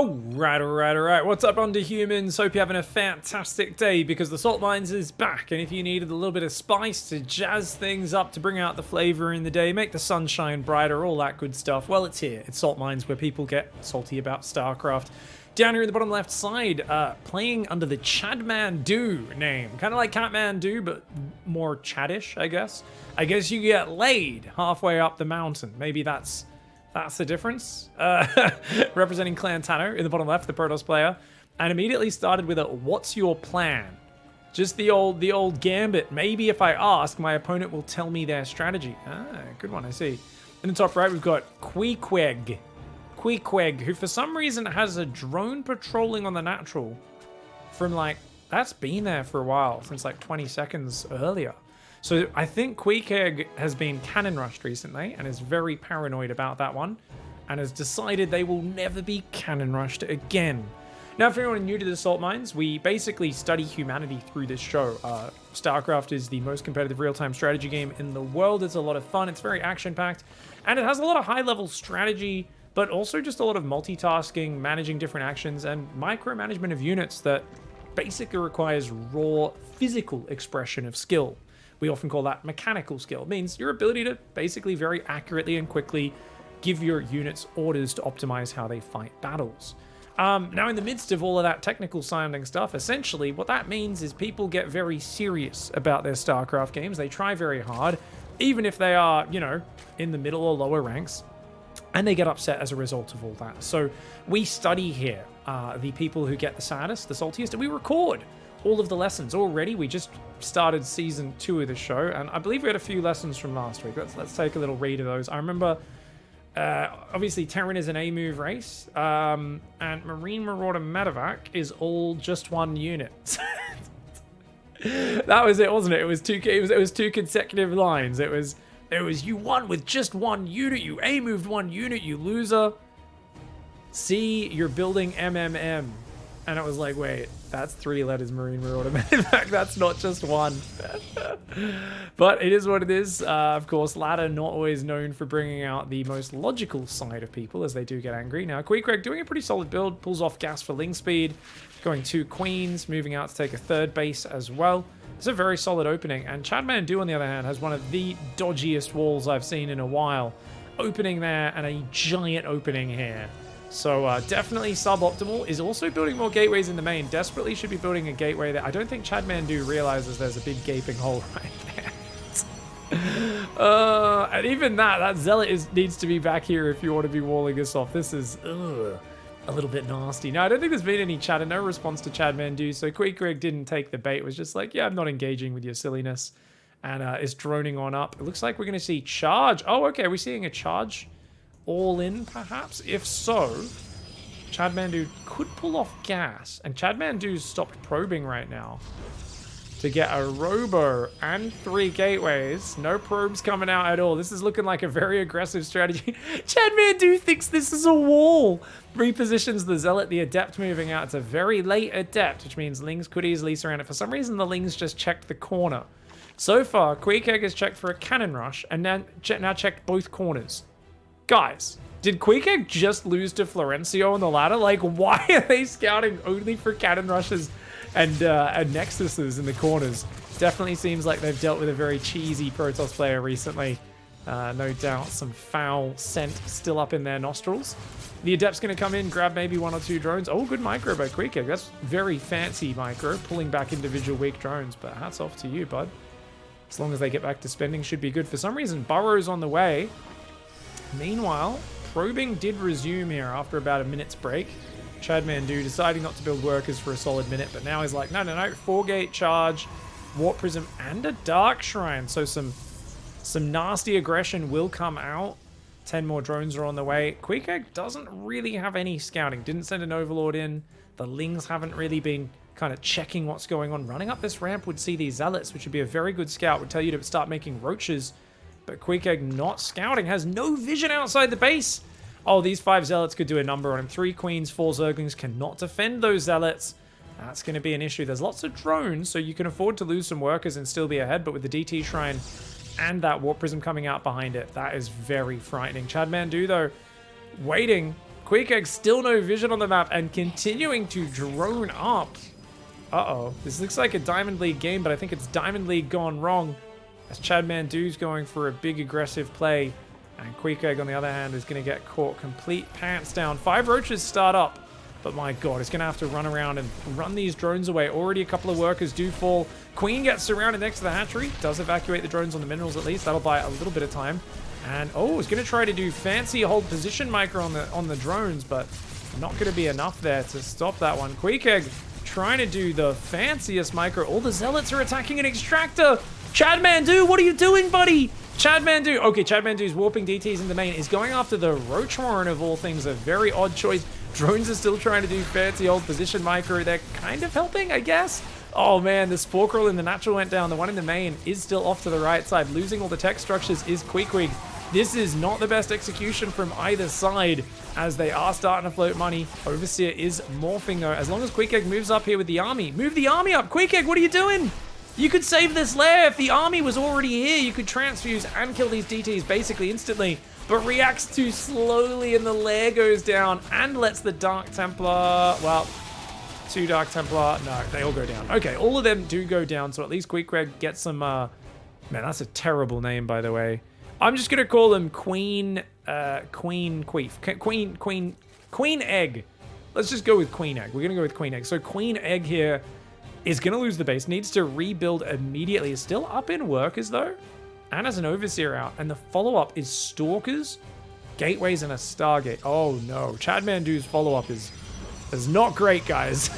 Alright. What's up, Underhumans? Hope you're having a fantastic day because the Salt Mines is back. And if you needed a little bit of spice to jazz things up, to bring out the flavor in the day, make the sun shine brighter, all that good stuff, well, it's here. It's Salt Mines, where people get salty about StarCraft. Down here in the bottom left side, playing under the Chadmandu name. Kind of like Catmandu, but more Chadish, I guess. I guess you get laid halfway up the mountain. Maybe that's the difference. Representing Clan Tanner in the bottom left, the Protoss player. And immediately started with a, what's your plan? Just the old gambit. Maybe if I ask, my opponent will tell me their strategy. Ah, good one, I see. In the top right, we've got Queequeg, who for some reason has a drone patrolling on the natural from that's been there for a while, since 20 seconds earlier. So I think Queequeg has been cannon rushed recently and is very paranoid about that one and has decided they will never be cannon rushed again. Now, for anyone new to the Salt Mines, we basically study humanity through this show. StarCraft is the most competitive real-time strategy game in the world. It's a lot of fun. It's very action-packed, and it has a lot of high-level strategy, but also just a lot of multitasking, managing different actions, and micromanagement of units that basically requires raw physical expression of skill. We often call that mechanical skill. It means your ability to basically very accurately and quickly give your units orders to optimize how they fight battles. Now, in the midst of all of that technical sounding stuff, essentially what that means is people get very serious about their StarCraft games. They try very hard, even if they are, in the middle or lower ranks, and they get upset as a result of all that. So we study here the people who get the saddest, the saltiest, and we record all of the lessons already. We just started season 2 of the show, and I believe we had a few lessons from last week. Let's take a little read of those. I remember, obviously, Terran is an A-move race, and Marine Marauder Medevac is all just one unit. That was it, wasn't it? It was two consecutive lines. It was you won with just one unit, you A-moved one unit, you loser. See, you're building MMM. And it was like, wait, that's 3 letters, Marine Marauder Medevac. That's not just one. But it is what it is. Of course, Ladder not always known for bringing out the most logical side of people, as they do get angry. Now, Queequeg doing a pretty solid build, pulls off gas for Ling speed, going 2 queens, moving out to take a 3rd base as well. It's a very solid opening. And Chadmandu, on the other hand, has one of the dodgiest walls I've seen in a while. Opening there and a giant opening here. So definitely suboptimal. Is also building more gateways in the main. Desperately should be building a gateway there. I don't think Chadmandu realizes there's a big gaping hole right there. And even that Zealot needs to be back here if you want to be walling us off. This is a little bit nasty. No, I don't think there's been any chatter. No response to Chadmandu. So Queequeg didn't take the bait. It was just like, yeah, I'm not engaging with your silliness. And is droning on up. It looks like we're going to see charge. Oh, okay. Are we seeing a charge? All in, perhaps? If so, Chadmandu could pull off gas. And Chadmandu's stopped probing right now to get a robo and 3 gateways. No probes coming out at all. This is looking like a very aggressive strategy. Chadmandu thinks this is a wall. Repositions the Zealot, the Adept moving out. It's a very late Adept, which means Lings could easily surround it. For some reason, the Lings just checked the corner. So far, Queequeg has checked for a cannon rush and now checked both corners. Guys, did Queequeg just lose to Florencio on the ladder? Like, why are they scouting only for cannon rushes and nexuses in the corners? Definitely seems like they've dealt with a very cheesy Protoss player recently. No doubt some foul scent still up in their nostrils. The Adept's going to come in, grab maybe 1 or 2 drones. Oh, good micro by Queequeg. That's very fancy micro, pulling back individual weak drones. But hats off to you, bud. As long as they get back to spending, should be good. For some reason, Burrow's on the way. Meanwhile, probing did resume here after about a minute's break. Chadmandu deciding not to build workers for a solid minute, but now he's like, no, 4-gate charge, Warp Prism, and a Dark Shrine. So some nasty aggression will come out. 10 more drones are on the way. Queequeg doesn't really have any scouting. Didn't send an Overlord in. The Lings haven't really been kind of checking what's going on. Running up this ramp would see these Zealots, which would be a very good scout. Would tell you to start making roaches. But Queequeg not scouting, has no vision outside the base. Oh, these 5 Zealots could do a number on him. 3 Queens, 4 Zerglings cannot defend those Zealots. That's going to be an issue. There's lots of drones, so you can afford to lose some workers and still be ahead. But with the DT Shrine and that Warp Prism coming out behind it, that is very frightening. Chadmandu, though, waiting. Queequeg still no vision on the map and continuing to drone up. Uh-oh. This looks like a Diamond League game, but I think it's Diamond League gone wrong. As Chad Mandu's going for a big aggressive play. And Queequeg, on the other hand, is going to get caught complete pants down. 5 roaches start up. But my god, it's going to have to run around and run these drones away. Already a couple of workers do fall. Queen gets surrounded next to the hatchery. Does evacuate the drones on the minerals at least. That'll buy a little bit of time. And, oh, it's going to try to do fancy hold position micro on the drones, but not going to be enough there to stop that one. Queequeg trying to do the fanciest micro. All the zealots are attacking an extractor. Chad Mandu, what are you doing, buddy? Chad Mandu. Okay, Chad Mandu's warping DTs in the main. Is going after the Roach Warren of all things. A very odd choice. Drones are still trying to do fancy old position micro. They're kind of helping, I guess. Oh man, the Spore Crawl in the natural went down. The one in the main is still off to the right side. Losing all the tech structures is Queequeg. This is not the best execution from either side as they are starting to float money. Overseer is morphing though. As long as Queequeg moves up here with the army. Move the army up. Queequeg, what are you doing? You could save this lair. If the army was already here, you could transfuse and kill these DTs basically instantly. But reacts too slowly and the lair goes down and lets the Dark Templar, well, 2 Dark Templar, no, they all go down. Okay, all of them do go down, so at least Queequeg gets some, man, that's a terrible name, by the way. I'm just gonna call him Queen Egg. Let's just go with Queen Egg. We're gonna go with Queen Egg. So Queen Egg here is gonna lose the base, needs to rebuild immediately. Is still up in workers though, and has an Overseer out. And the follow-up is Stalkers, Gateways, and a Stargate. Oh no, Chad Mandu's follow-up is not great, guys.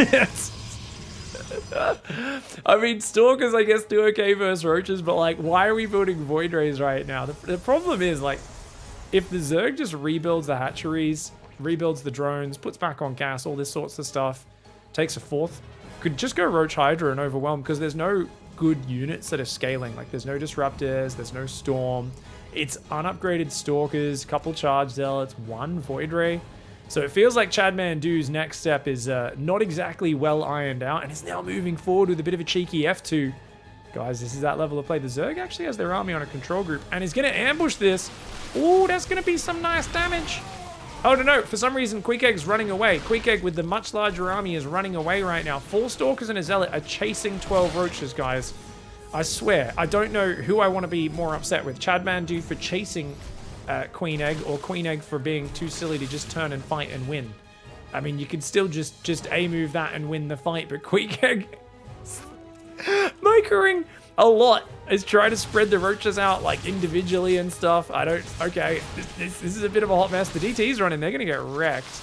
I mean, Stalkers, I guess, do okay versus Roaches, but, like, why are we building Void Rays right now? The problem is, like, if the Zerg just rebuilds the hatcheries, rebuilds the drones, puts back on gas, all this sorts of stuff, takes a 4th, could just go Roach Hydra and overwhelm, because there's no good units that are scaling. Like, there's no Disruptors, there's no Storm. It's unupgraded Stalkers, couple Charge Zealots, 1 Void Ray. So it feels like Chad Mandu's next step is not exactly well ironed out, and is now moving forward with a bit of a cheeky F2. Guys, this is that level of play. The Zerg actually has their army on a control group and is going to ambush this. Oh, that's going to be some nice damage. Oh, no, for some reason, Queequeg's running away. Queequeg with the much larger army is running away right now. 4 Stalkers and a Zealot are chasing 12 Roaches, guys. I swear, I don't know who I want to be more upset with. Chad Mandu for chasing Queen Egg, or Queen Egg for being too silly to just turn and fight and win. I mean, you could still just A-move that and win the fight, but Queequeg microing a lot is trying to spread the Roaches out, like, individually and stuff. Okay, this is a bit of a hot mess. The DT's running, they're gonna get wrecked.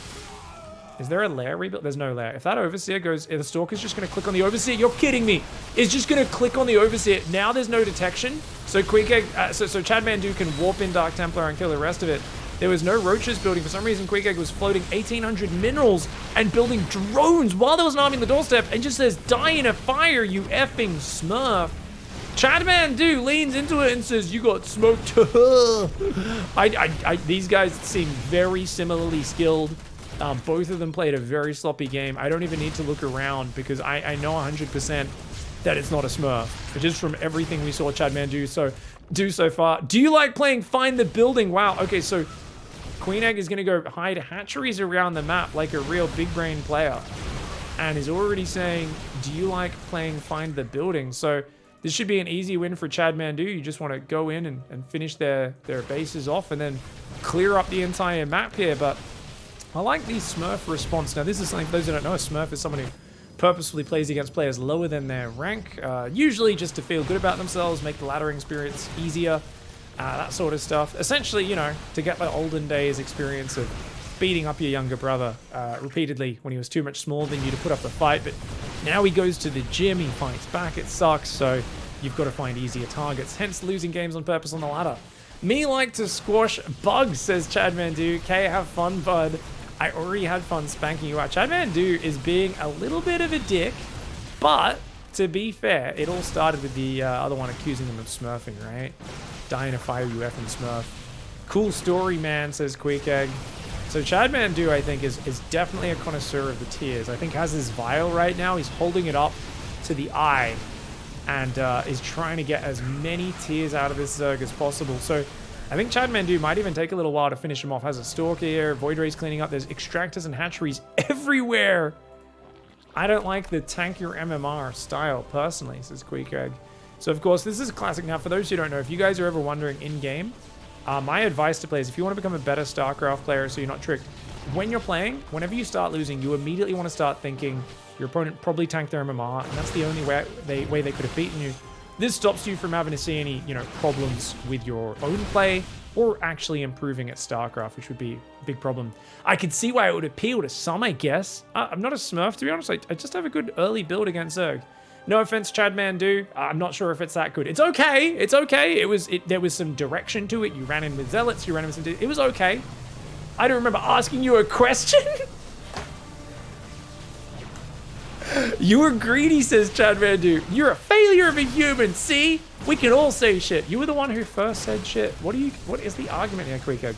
Is there a lair rebuild? There's no lair. If that Overseer goes, the Stalker's just gonna click on the Overseer. You're kidding me. It's just gonna click on the Overseer. Now there's no detection. So Queequeg, so Chad Mandu can warp in Dark Templar and kill the rest of it. There was no Roaches building. For some reason, Queequeg was floating 1,800 minerals and building drones while there was an army on the doorstep and just says, die in a fire, you effing Smurf. Chad Mandu leans into it and says, you got smoked. These guys seem very similarly skilled. Both of them played a very sloppy game. I don't even need to look around because I know 100% that it's not a Smurf. Just from everything we saw Chad Mandu do so far. Do you like playing Find the Building? Wow. Okay, so Queen Egg is going to go hide hatcheries around the map like a real big brain player. And is already saying, do you like playing Find the Building? So this should be an easy win for Chad Mandu. You just want to go in and finish their bases off and then clear up the entire map here. But I like the Smurf response. Now, this is something, for those who don't know, a Smurf is someone who purposefully plays against players lower than their rank, usually just to feel good about themselves, make the laddering experience easier, that sort of stuff. Essentially, you know, to get the olden days experience of beating up your younger brother repeatedly when he was too much smaller than you to put up the fight. But now he goes to the gym, he fights back, it sucks, so you've got to find easier targets, hence losing games on purpose on the ladder. Me like to squash bugs, says Chad Mandu. K, have fun, bud. I already had fun spanking you out. Chad Mandu is being a little bit of a dick, but to be fair, it all started with the other one accusing him of smurfing, right? Die in a fire, you effing smurf. Cool story, man, says Queequeg. So Chad Mandu, I think, is definitely a connoisseur of the tiers. I think has his vial right now. He's holding it up to the eye and is trying to get as many tiers out of this Zerg as possible. So I think Chad Mandu might even take a little while to finish him off. Has a Stalker here, Void Ray's cleaning up. There's extractors and hatcheries everywhere. I don't like the tank your MMR style, personally, says Queek Egg. So, of course, this is classic. Now, for those who don't know, if you guys are ever wondering in-game, my advice to players, if you want to become a better StarCraft player so you're not tricked, when you're playing, whenever you start losing, you immediately want to start thinking your opponent probably tanked their MMR, and that's the only way they could have beaten you. This stops you from having to see any, problems with your own play or actually improving at StarCraft, which would be a big problem. I could see why it would appeal to some, I guess. I'm not a Smurf, to be honest. I just have a good early build against Zerg. No offense, Chad Mandu. I'm not sure if it's that good. It's okay. It's okay. There was some direction to it. You ran in with Zealots. You ran in with some... It was okay. I don't remember asking you a question. You were greedy, says Chad Mandu. You're a failure of a human. See? We can all say shit. You were the one who first said shit. What is the argument here, Queeko?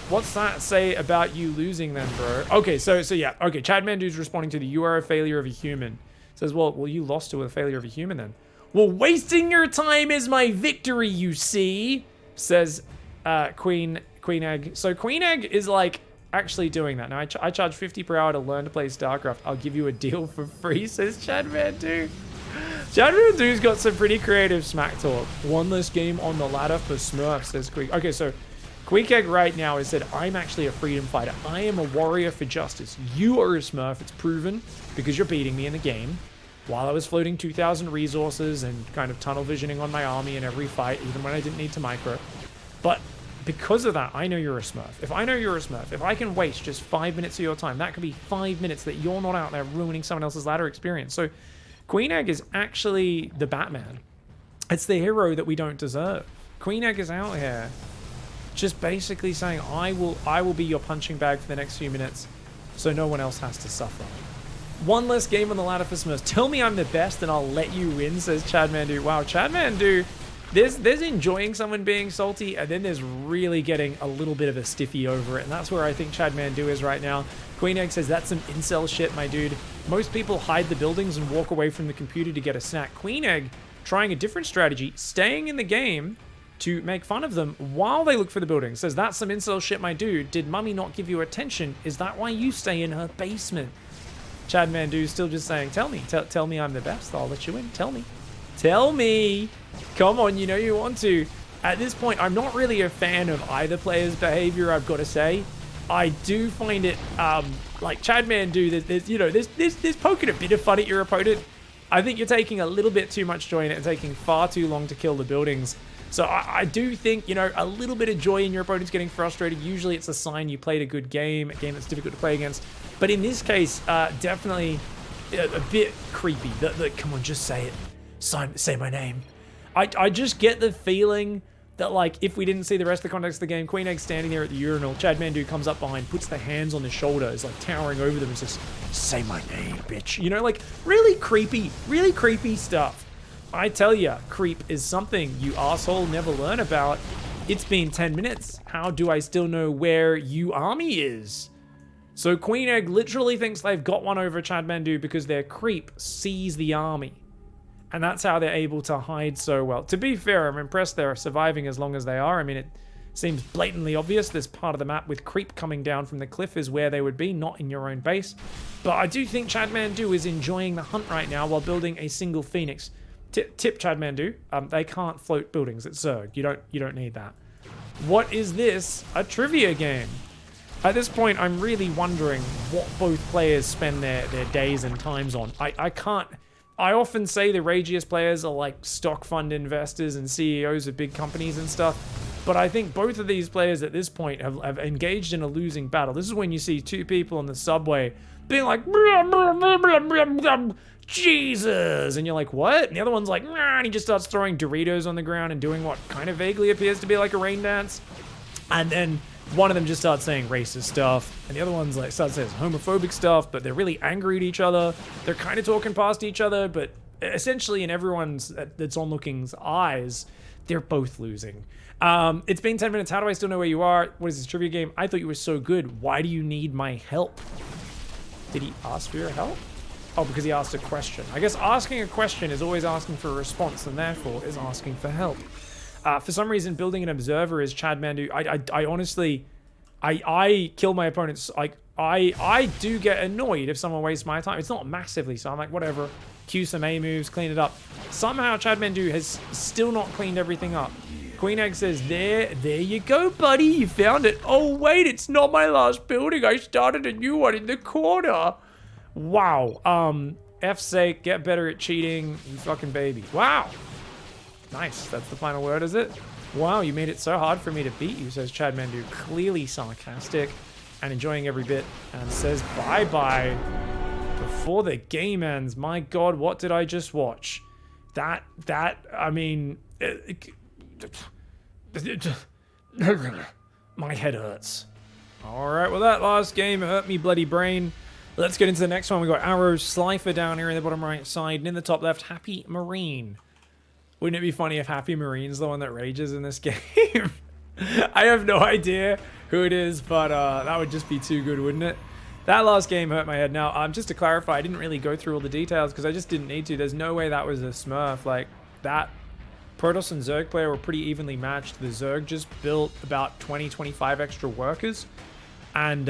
What's that say about you losing then, bro? Okay, so yeah. Okay, Chad Mandu's responding to the you are a failure of a human. Says, well, you lost to a failure of a human then. Well, wasting your time is my victory, you see, says Queen Egg. So Queen Egg is like actually doing that. Now, I charge 50 per hour to learn to play StarCraft. I'll give you a deal for free, says Chad Mandu. Chad Mandu's got some pretty creative smack talk. One less game on the ladder for Smurf, says Queek. Okay, so Queek Egg right now has said, I'm actually a freedom fighter. I am a warrior for justice. You are a Smurf. It's proven because you're beating me in the game. While I was floating 2,000 resources and kind of tunnel visioning on my army in every fight, even when I didn't need to micro. But because of that, I know you're a Smurf. If I know you're a Smurf, if I can waste just 5 minutes of your time, that could be 5 minutes that you're not out there ruining someone else's ladder experience. So Queen Egg is actually the Batman. It's the hero that we don't deserve. Queen Egg is out here just basically saying, I will be your punching bag for the next few minutes so no one else has to suffer. One less game on the ladder for Smurfs. Tell me I'm the best and I'll let you win, says Chad Mandu. Wow, Chad Mandu, there's enjoying someone being salty, and then there's really getting a little bit of a stiffy over it, and that's where I think Chad Mandu is right now. Queen Egg says, that's some incel shit, my dude. Most people hide the buildings and walk away from the computer to get a snack. Queen Egg trying a different strategy, staying in the game to make fun of them while they look for the buildings. Says, that's some incel shit, my dude. Did mummy not give you attention? Is that why you stay in her basement? Chad Mandu still just saying, tell me I'm the best. I'll let you in. Tell me. Come on, you know you want to. At this point, I'm not really a fan of either player's behavior, I've got to say. I do find it, like Chad Mandu, there's poking a bit of fun at your opponent. I think you're taking a little bit too much joy in it and taking far too long to kill the buildings. So I do think, a little bit of joy in your opponent's getting frustrated. Usually it's a sign you played a good game, a game that's difficult to play against. But in this case, definitely a bit creepy. Come on, just say it. Say my name. I just get the feeling that, like, if we didn't see the rest of the context of the game, Queen Egg standing there at the urinal, Chad Mandu comes up behind, puts the hands on his shoulder, is like towering over them and says, say my name, bitch. Like really creepy stuff. I tell ya, creep is something you asshole never learn about. It's been 10 minutes. How do I still know where you army is? So Queen Egg literally thinks they've got one over Chad Mandu because their creep sees the army. And that's how they're able to hide so well. To be fair, I'm impressed they're surviving as long as they are. I mean, it seems blatantly obvious this part of the map with creep coming down from the cliff is where they would be, not in your own base. But I do think Chad Mandu is enjoying the hunt right now while building a single Phoenix. Tip Chad Mandu, they can't float buildings at Zerg. You don't need that. What is this? A trivia game. At this point, I'm really wondering what both players spend their days and times on. I often say the ragiest players are like stock fund investors and CEOs of big companies and stuff. But I think both of these players at this point have engaged in a losing battle. This is when you see two people on the subway being like, Jesus, and you're like, what? And the other one's like, nah, and he just starts throwing Doritos on the ground and doing what kind of vaguely appears to be like a rain dance. And then one of them just starts saying racist stuff, and the other one's like starts saying homophobic stuff, but they're really angry at each other. They're kind of talking past each other, but essentially in everyone's that's onlooking's eyes, they're both losing. It's been 10 minutes. How do I still know where you are? What is this trivia game? I thought you were so good. Why do you need my help? Did he ask for your help? Oh, because he asked a question. I guess asking a question is always asking for a response, and therefore is asking for help. For some reason, building an observer is Chad Mandu. I honestly, I kill my opponents. Like, I do get annoyed if someone wastes my time. It's not massively, so I'm like, whatever. Cue some A moves, clean it up. Somehow Chad Mandu has still not cleaned everything up. Queen Egg says, there you go, buddy. You found it. Oh, wait, it's not my last building. I started a new one in the corner. Wow. F's sake, get better at cheating, you fucking baby. Wow. Nice. That's the final word, is it? Wow, you made it so hard for me to beat you, says Chad Mandu, clearly sarcastic and enjoying every bit, and says bye-bye before the game ends. My God, what did I just watch? I mean... my head hurts. Alright, well that last game hurt me bloody brain. Let's get into the next one. We got Arrow Slifer down here in the bottom right side, and in the top left, Happy Marine. Wouldn't it be funny if Happy Marine's the one that rages in this game? I have no idea who it is, but that would just be too good, wouldn't it? That last game hurt my head. Now, just to clarify, I didn't really go through all the details because I just didn't need to. There's no way that was a Smurf. Like, that Protoss and Zerg player were pretty evenly matched. The Zerg just built about 20-25 extra workers and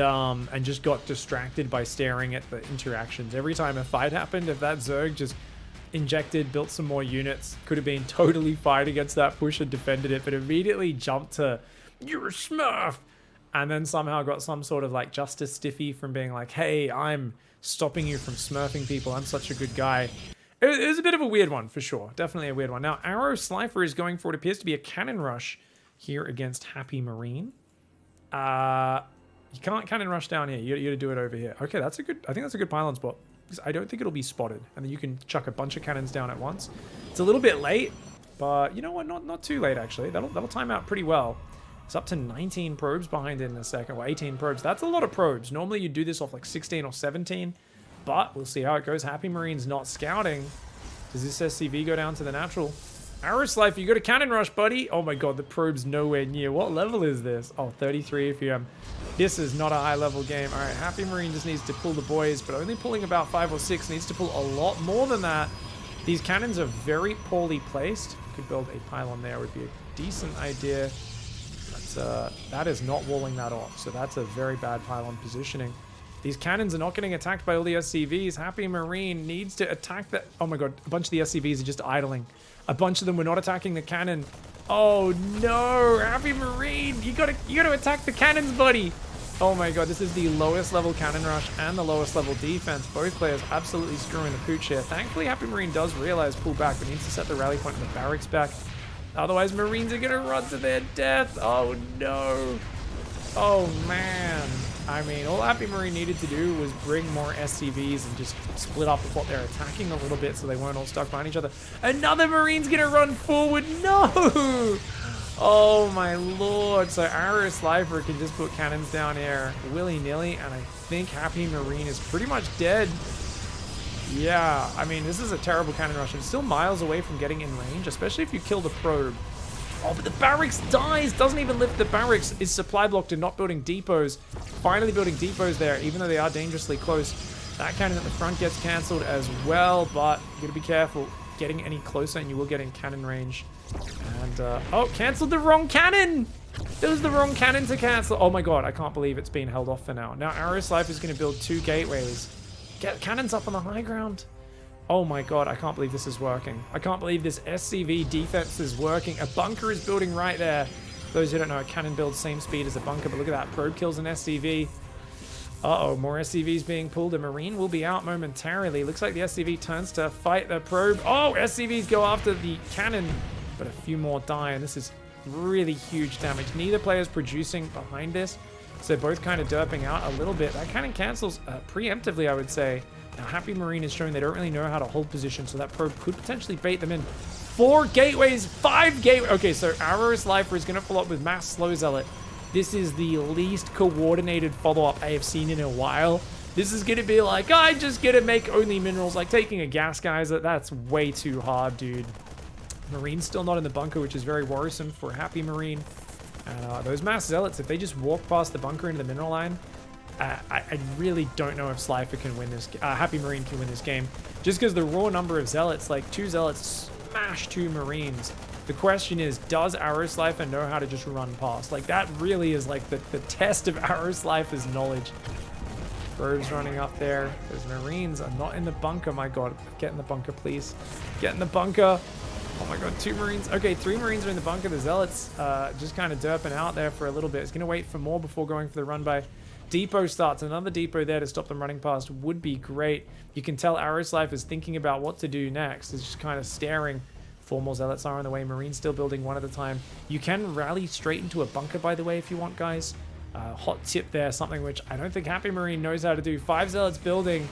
just got distracted by staring at the interactions. Every time a fight happened, if that Zerg just injected, built some more units, could have been totally fine against that push and defended it, but immediately jumped to, you're a Smurf, and then somehow got some sort of like justice stiffy from being like, hey, I'm stopping you from smurfing people, I'm such a good guy. It was a bit of a weird one, for sure. Definitely a weird one. Now, Arrow Slifer is going for what appears to be a cannon rush here against Happy Marine. You can't cannon rush down here. You gotta do it over here. Okay, that's a good... I think that's a good pylon spot. Because I don't think it'll be spotted. And then you can chuck a bunch of cannons down at once. It's a little bit late, but you know what? Not too late, actually. That'll time out pretty well. It's up to 19 probes behind it in a second. Well, 18 probes. That's a lot of probes. Normally, you do this off like 16 or 17. But we'll see how it goes. Happy Marine's not scouting. Does this SCV go down to the natural? Arrow Slifer, you got a cannon rush, buddy. Oh my God, the probe's nowhere near. What level is this? Oh, 33 FM. This is not a high level game. All right, Happy Marine just needs to pull the boys, but only pulling about 5 or 6. Needs to pull a lot more than that. These cannons are very poorly placed. Could build a pylon there, would be a decent idea. But that is not walling that off, so that's a very bad pylon positioning. These cannons are not getting attacked by all the SCVs. Happy Marine needs to attack that. Oh my God, a bunch of the SCVs are just idling. A bunch of them were not attacking the cannon. Oh no, Happy Marine, you gotta attack the cannons, buddy. Oh my God, this is the lowest level cannon rush and the lowest level defense. Both players absolutely screwing the pooch here. Thankfully, Happy Marine does realize pull back, but needs to set the rally point in the barracks back. Otherwise, Marines are gonna run to their death. Oh no. Oh man. I mean, all Happy Marine needed to do was bring more SCVs and just split up what they're attacking a little bit so they weren't all stuck behind each other. Another Marine's gonna run forward. No! Oh my Lord. So Arrow Slifer can just put cannons down here willy-nilly, and I think Happy Marine is pretty much dead. Yeah, I mean, this is a terrible cannon rush. It's still miles away from getting in range, especially if you kill the probe. Oh, but the barracks dies. Doesn't even lift the barracks. Is supply blocked and not building depots. Finally building depots there, even though they are dangerously close. That cannon at the front gets cancelled as well, but you gotta be careful getting any closer and you will get in cannon range. And, oh, cancelled the wrong cannon. It was the wrong cannon to cancel. Oh my God, I can't believe it's been held off for now. Now Arrow Slifer is gonna build 2 gateways. Get cannons up on the high ground. Oh my God, I can't believe this is working. I can't believe this SCV defense is working. A bunker is building right there. Those who don't know, a cannon builds same speed as a bunker, but look at that. Probe kills an SCV. Uh-oh, more SCVs being pulled. A Marine will be out momentarily. Looks like the SCV turns to fight the probe. Oh, SCVs go after the cannon, but a few more die, and this is really huge damage. Neither player is producing behind this, so they're both kind of derping out a little bit. That cannon cancels preemptively, I would say. Now, Happy Marine is showing they don't really know how to hold position, so that probe could potentially bait them in. 4 gateways, 5 gateways. Okay, so Arrow Slifer is going to follow up with Mass Slow Zealot. This is the least coordinated follow-up I have seen in a while. This is going to be like, I just get to make only minerals, like taking a gas geyser. That's way too hard, dude. Marine's still not in the bunker, which is very worrisome for Happy Marine. And those Mass Zealots, if they just walk past the bunker into the mineral line, I really don't know if Slifer can win this. Happy Marine can win this game, just because the raw number of Zealots, like 2 Zealots smash 2 Marines. The question is, does Arrowslifer know how to just run past? Like, that really is like the test of Arrowslifer's knowledge. Probes running up there. Those Marines are not in the bunker. My God, get in the bunker, please. Get in the bunker. Oh my God, 2 Marines. Okay, 3 Marines are in the bunker. The Zealots just kind of derping out there for a little bit. It's going to wait for more before going for the run by. Depot starts. Another depot there to stop them running past would be great. You can tell Arrowslifer is thinking about what to do next. It's just kind of staring. 4 more Zealots are on the way. Marines still building one at a time. You can rally straight into a bunker, by the way, if you want, guys. Hot tip there, something which I don't think Happy Marine knows how to do. 5 Zealots building.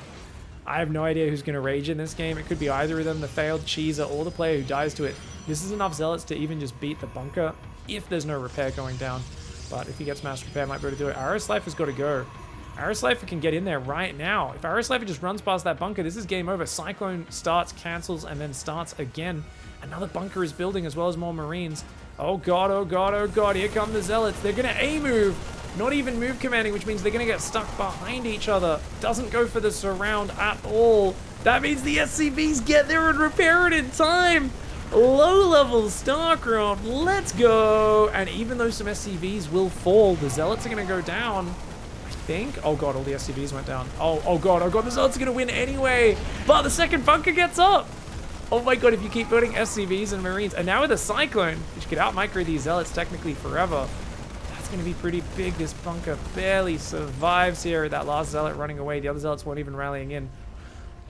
I have no idea who's going to rage in this game. It could be either of them, the failed cheeser or the player who dies to it. This is enough Zealots to even just beat the bunker if there's no repair going down. But if he gets mass repair, might be able to do it. Arrowslifer's got to go. Arrowslifer can get in there right now. If Arrowslifer just runs past that bunker, this is game over. Cyclone starts, cancels, and then starts again. Another bunker is building as well as more Marines. Oh God, oh God, oh God. Here come the Zealots. They're going to A-move. Not even move commanding, which means they're going to get stuck behind each other. Doesn't go for the surround at all. That means the SCVs get there and repair it in time. Low-level StarCraft, let's go. And even though some SCVs will fall, the Zealots are going to go down, I think. Oh God, all the SCVs went down. Oh God, the Zealots are going to win anyway. But the second bunker gets up. Oh my God, if you keep building SCVs and Marines, and now with a Cyclone, which could out-micro these Zealots technically forever, going to be pretty big. This bunker barely survives here. That last Zealot running away. The other Zealots weren't even rallying in.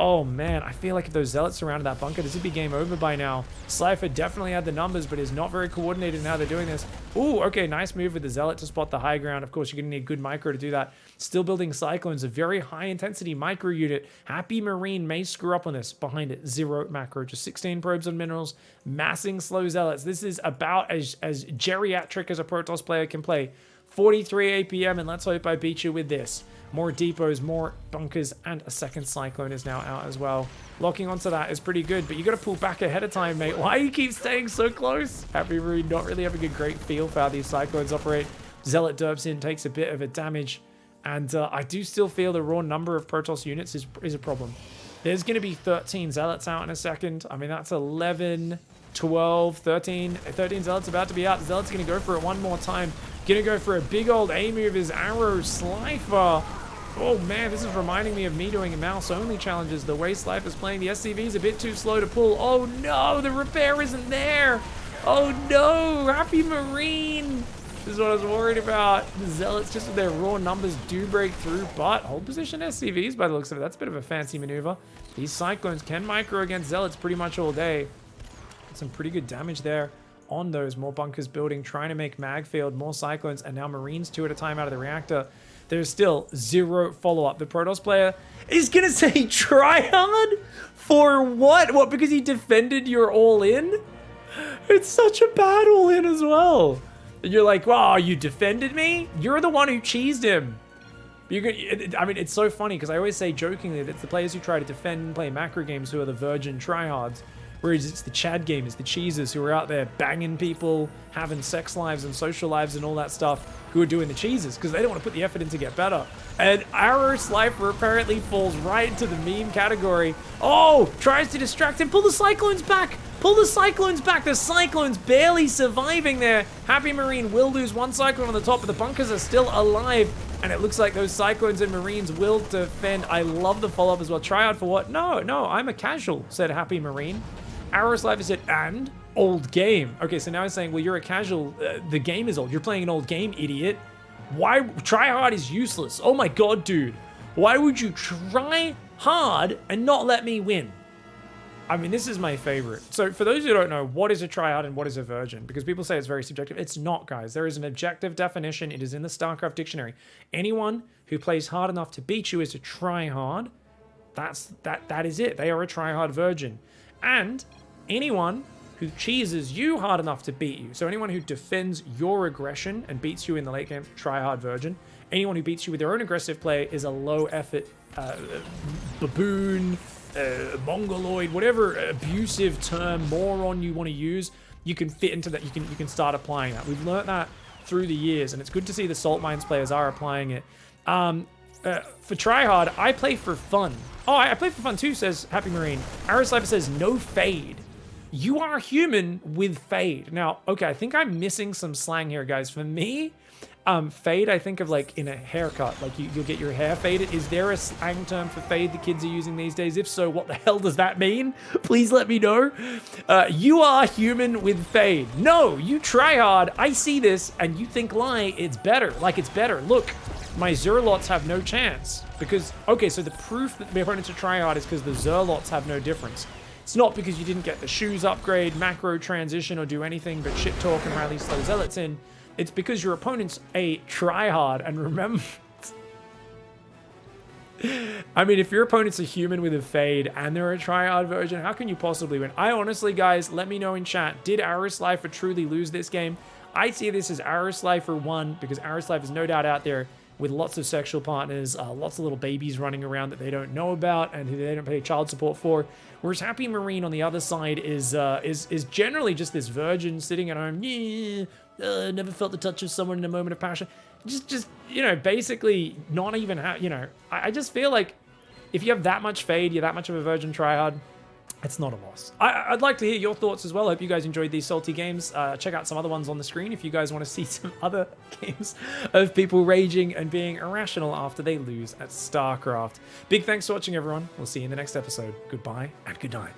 Oh man, I feel like if those Zealots surrounded that bunker, this would be game over by now. Slifer definitely had the numbers, but is not very coordinated in how they're doing this. Ooh, okay, nice move with the Zealot to spot the high ground. Of course, you're going to need good micro to do that. Still building Cyclones, a very high-intensity micro unit. Happy Marine may screw up on this. Behind it, 0 macro, just 16 probes on minerals, massing slow Zealots. This is about as geriatric as a Protoss player can play. 43 APM, and let's hope I beat you with this. More depots, more bunkers, and a second Cyclone is now out as well. Locking onto that is pretty good, but you got to pull back ahead of time, mate. Why do you keep staying so close? Happy Marine not really having a great feel for how these Cyclones operate. Zealot derps in, takes a bit of a damage, and I do still feel the raw number of Protoss units is a problem. There's going to be 13 Zealots out in a second. I mean, that's 11, 12, 13. 13 Zealots about to be out. The Zealot's going to go for it one more time. Going to go for a big old A-move is Arrowslifer. Oh man, this is reminding me of me doing mouse-only challenges. The way Slifer's playing, the SCV is a bit too slow to pull. Oh no, the repair isn't there. Oh no, Happy Marine. This is what I was worried about. The Zealots, just with their raw numbers, do break through, but hold position SCVs by the looks of it. That's a bit of a fancy maneuver. These Cyclones can micro against Zealots pretty much all day. Some pretty good damage there on those. More bunkers building, trying to make Magfield, more Cyclones, and now Marines 2 at a time out of the reactor. There's still 0 follow-up. The Protoss player is going to say TRYHARD? For what? What, because he defended your all-in? It's such a bad all-in as well. And you're like, wow, you defended me? You're the one who cheesed him. I mean, it's so funny because I always say jokingly that it's the players who try to defend and play macro games who are the virgin tryhards. Whereas it's the Chad gamers, the cheesers who are out there banging people, having sex lives and social lives and all that stuff, who are doing the cheesers because they don't want to put the effort in to get better. And Arrowslifer apparently falls right into the meme category. Oh, tries to distract him. Pull the Cyclones back. Pull the Cyclones back. The Cyclones barely surviving there. Happy Marine will lose one Cyclone on the top, but the bunkers are still alive. And it looks like those Cyclones and Marines will defend. I love the follow-up as well. Tryhard for what? No, I'm a casual, said Happy Marine. Arrowslifer said, and old game. Okay, so now he's saying, well, you're a casual. The game is old. You're playing an old game, idiot. Why? Tryhard is useless. Oh my God, dude. Why would you try hard and not let me win? I mean, this is my favorite. So for those who don't know, what is a tryhard and what is a virgin? Because people say it's very subjective. It's not, guys. There is an objective definition. It is in the StarCraft dictionary. Anyone who plays hard enough to beat you is a tryhard. That is it. They are a tryhard virgin. And anyone who cheeses you hard enough to beat you. So anyone who defends your aggression and beats you in the late game, tryhard virgin. Anyone who beats you with their own aggressive play is a low effort baboon, mongoloid, whatever abusive term, moron you want to use. You can fit into that. You can start applying that. We've learned that through the years, and it's good to see the Salt Mines players are applying it. For tryhard, I play for fun. Oh, I play for fun too, says Happy Marine. Arrowslifer says no fade. You are human with fade. Now, okay, I think I'm missing some slang here, guys. For me, fade, I think of like in a haircut, like you'll get your hair faded. Is there a slang term for fade the kids are using these days? If so, what the hell does that mean? Please let me know. You are human with fade. No, you try hard. I see this and you think lie, it's better. Like it's better. Look, my Zerlots have no chance because, okay, so the proof that the opponents are try hard is because the Zerlots have no difference. It's not because you didn't get the shoes upgrade, macro transition, or do anything but shit talk and rally slow zealots in. It's because your opponent's a tryhard. And remember, I mean, if your opponent's a human with a fade and they're a tryhard version, how can you possibly win? I honestly, guys, let me know in chat. Did Arislifer truly lose this game? I see this as Arislifer won because Arislifer is no doubt out there with lots of sexual partners, lots of little babies running around that they don't know about and who they don't pay child support for. Whereas Happy Marine on the other side is generally just this virgin sitting at home. Never felt the touch of someone in a moment of passion. Just you know, basically not even I just feel like if you have that much fade, you're that much of a virgin tryhard, it's not a loss. I'd like to hear your thoughts as well. I hope you guys enjoyed these salty games. Check out some other ones on the screen if you guys want to see some other games of people raging and being irrational after they lose at StarCraft. Big thanks for watching, everyone. We'll see you in the next episode. Goodbye and good night.